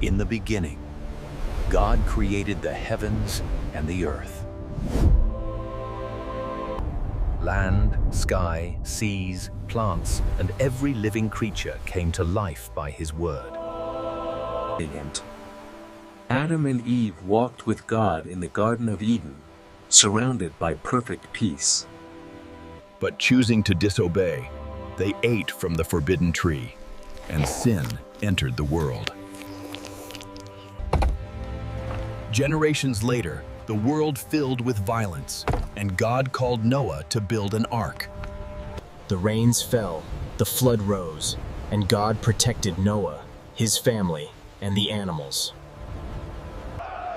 In the beginning, God created the heavens and the earth. Land, sky, seas, plants, and every living creature came to life by his word. Adam and Eve walked with God in the Garden of Eden, surrounded by perfect peace. But choosing to disobey, they ate from the forbidden tree, and sin entered the world. Generations later, the world filled with violence, and God called Noah to build an ark. The rains fell, the flood rose, and God protected Noah, his family, and the animals.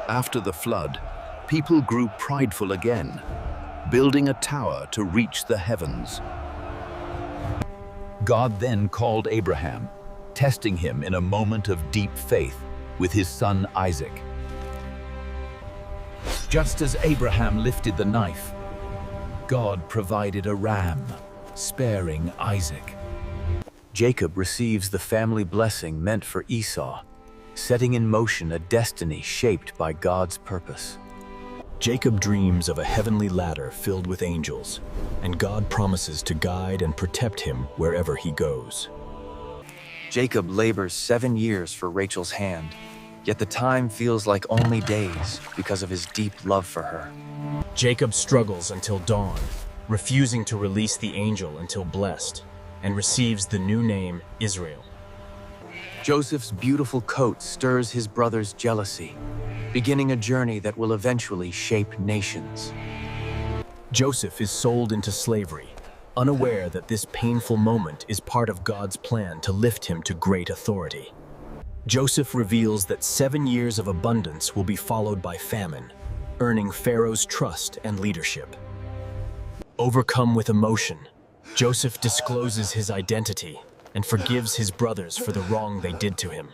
After the flood, people grew prideful again, building a tower to reach the heavens. God then called Abraham, testing him in a moment of deep faith with his son Isaac. Just as Abraham lifted the knife, God provided a ram, sparing Isaac. Jacob receives the family blessing meant for Esau, setting in motion a destiny shaped by God's purpose. Jacob dreams of a heavenly ladder filled with angels, and God promises to guide and protect him wherever he goes. Jacob labors 7 years for Rachel's hand, yet the time feels like only days because of his deep love for her. Jacob struggles until dawn, refusing to release the angel until blessed, and receives the new name Israel. Joseph's beautiful coat stirs his brother's jealousy, beginning a journey that will eventually shape nations. Joseph is sold into slavery, unaware that this painful moment is part of God's plan to lift him to great authority. Joseph reveals that 7 years of abundance will be followed by famine, earning Pharaoh's trust and leadership. Overcome with emotion, Joseph discloses his identity and forgives his brothers for the wrong they did to him.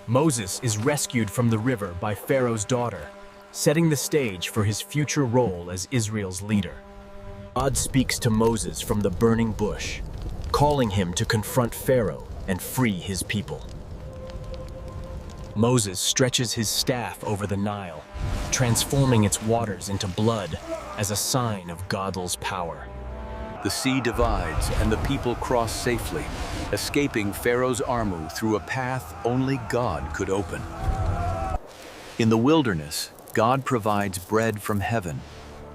Moses is rescued from the river by Pharaoh's daughter, setting the stage for his future role as Israel's leader. God speaks to Moses from the burning bush, calling him to confront Pharaoh and free his people. Moses stretches his staff over the Nile, transforming its waters into blood as a sign of God's power. The sea divides and the people cross safely, escaping Pharaoh's army through a path only God could open. In the wilderness, God provides bread from heaven,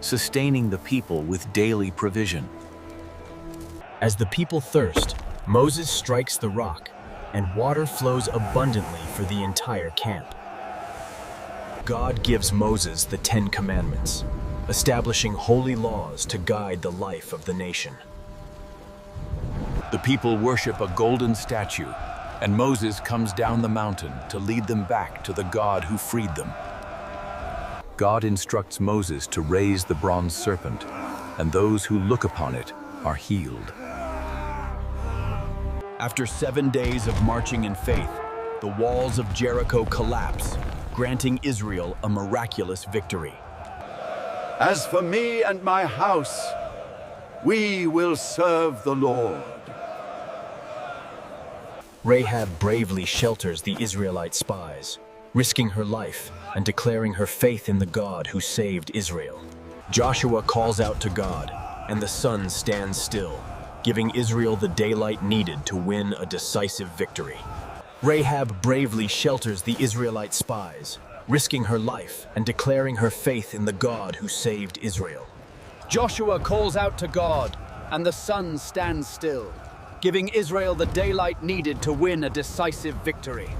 sustaining the people with daily provision. As the people thirst, Moses strikes the rock, and water flows abundantly for the entire camp. God gives Moses the 10 Commandments, establishing holy laws to guide the life of the nation. The people worship a golden statue, and Moses comes down the mountain to lead them back to the God who freed them. God instructs Moses to raise the bronze serpent, and those who look upon it are healed. After 7 days of marching in faith, the walls of Jericho collapse, granting Israel a miraculous victory. As for me and my house, we will serve the Lord. Rahab bravely shelters the Israelite spies, risking her life and declaring her faith in the God who saved Israel. Joshua calls out to God, and the sun stands still, giving Israel the daylight needed to win a decisive victory. Rahab bravely shelters the Israelite spies, risking her life and declaring her faith in the God who saved Israel. Joshua calls out to God, and the sun stands still, giving Israel the daylight needed to win a decisive victory.